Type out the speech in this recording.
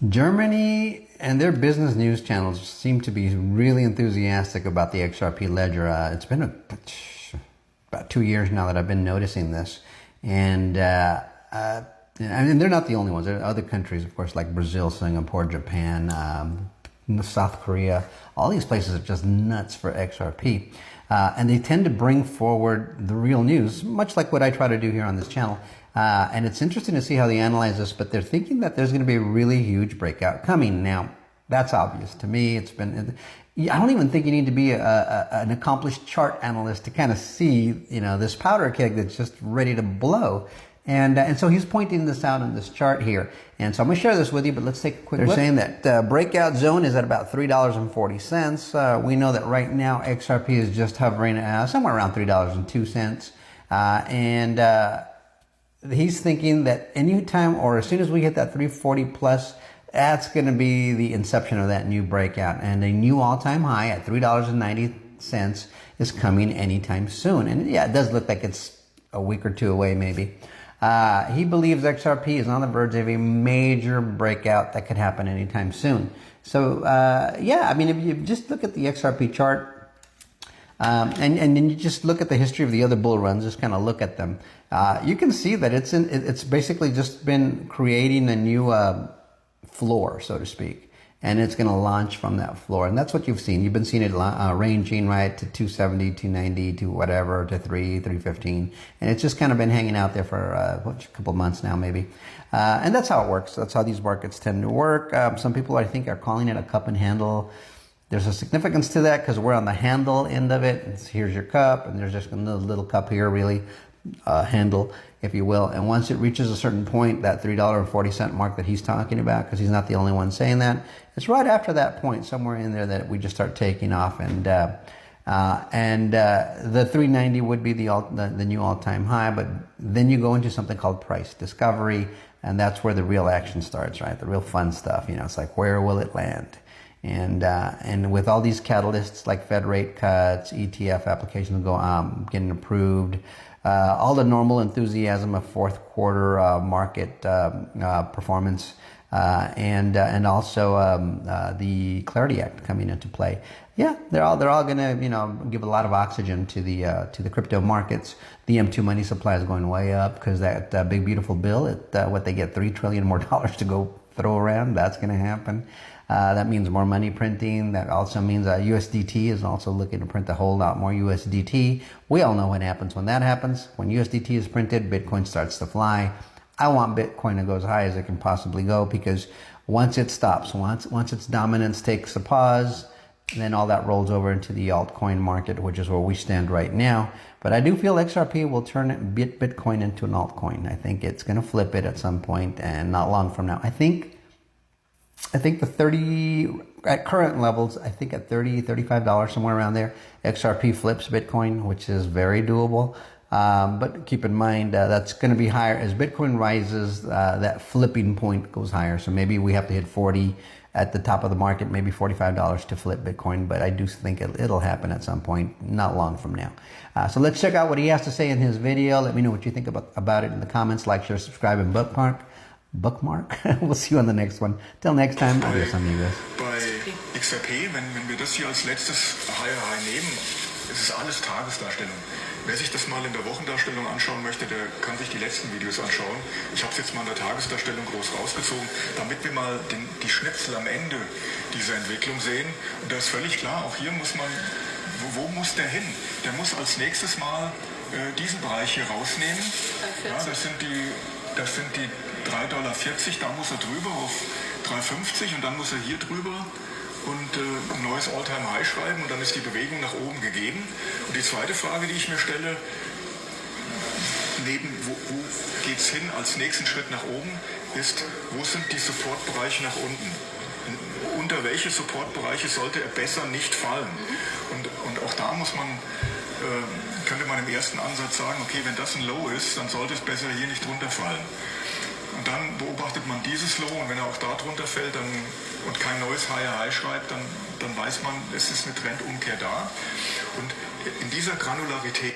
Germany and their business news channels seem to be really enthusiastic about the XRP ledger. It's been about 2 years now that I've been noticing this. And I mean, they're not the only ones. There are other countries, of course, like Brazil, Singapore, Japan, South Korea. All these places are just nuts for XRP. And they tend to bring forward the real news, much like what I try to do here on this channel. And it's interesting to see how they analyze this, but they're thinking that there's going to be a really huge breakout coming. Now, that's obvious to me. I don't even think you need to be an accomplished chart analyst to kind of see, this powder keg that's just ready to blow. And so he's pointing this out in this chart here. And so I'm going to share this with you, but let's take a quick look. They're saying that breakout zone is at about $3.40. We know that right now XRP is just hovering somewhere around $3.02. And he's thinking that anytime or as soon as we hit that 340 plus, that's going to be the inception of that new breakout. And a new all-time high at $3.90 is coming anytime soon. And yeah, it does look like it's a week or two away maybe. He believes XRP is on the verge of a major breakout that could happen anytime soon. So yeah, I mean, if you just look at the XRP chart, and then you just look at the history of the other bull runs, just kind of look at them. You can see that it's basically just been creating a new floor, so to speak, and it's going to launch from that floor. And that's what you've seen. You've been seeing it ranging right to 270, 290, to whatever, to 315, and it's just kind of been hanging out there for a couple months now, maybe. And that's how it works. That's how these markets tend to work. Some people, I think, are calling it a cup and handle. There's a significance to that because we're on the handle end of it. Here's your cup, and there's just a little cup here, really, handle, if you will. And once it reaches a certain point, that $3.40 mark that he's talking about, because he's not the only one saying that, it's right after that point, somewhere in there, that we just start taking off. And the 390 would be the new all-time high. But then you go into something called price discovery, and that's where the real action starts, right? The real fun stuff. It's like, where will it land? And with all these catalysts like Fed rate cuts, ETF applications getting approved, all the normal enthusiasm of fourth quarter market performance, and also the Clarity Act coming into play. Yeah, they're all going to give a lot of oxygen to the crypto markets. The M2 money supply is going way up because that big beautiful bill, what they get $3 trillion more to go throw around. That's going to happen. That means more money printing. That also means USDT is also looking to print a whole lot more USDT. We all know what happens when that happens. When USDT is printed, Bitcoin starts to fly. I want Bitcoin to go as high as it can possibly go, because once it stops, once its dominance takes a pause, then all that rolls over into the altcoin market, which is where we stand right now. But I do feel XRP will turn Bitcoin into an altcoin. I think it's going to flip it at some point, and not long from now. I think the 30 at current levels, I think at $30, $35, somewhere around there, XRP flips Bitcoin, which is very doable. But keep in mind, that's going to be higher as Bitcoin rises. That flipping point goes higher. So maybe we have to hit 40 at the top of the market, maybe $45 to flip Bitcoin. But I do think it'll happen at some point, not long from now. So let's check out what he has to say in his video. Let me know what you think about it in the comments. Like, share, subscribe, and bookmark. We'll see you on the next one. Till next time, adios amigos. Bei XRP, wenn wir das hier als letztes High nehmen, ist es alles Tagesdarstellung. Wer sich das mal in der Wochendarstellung anschauen möchte, der kann sich die letzten Videos anschauen. Ich habe es jetzt mal in der Tagesdarstellung groß rausgezogen, damit wir mal die Schnipsel am Ende dieser Entwicklung sehen. Und da ist völlig klar, auch hier muss man, wo muss der hin? Der muss als nächstes mal diesen Bereich hier rausnehmen. Ja, das sind die $3,40, da muss er drüber auf 3,50 und dann muss er hier drüber und ein neues All-Time-High schreiben, und dann ist die Bewegung nach oben gegeben. Und die zweite Frage, die ich mir stelle, wo geht es hin als nächsten Schritt nach oben, ist, wo sind die Supportbereiche nach unten? Unter welche Supportbereiche sollte er besser nicht fallen? Und auch da könnte man im ersten Ansatz sagen, okay, wenn das ein Low ist, dann sollte es besser hier nicht drunter fallen. Und dann beobachtet man dieses Low, und wenn er auch da drunter fällt und kein neues High schreibt, dann weiß man, es ist eine Trendumkehr da. Und in dieser Granularität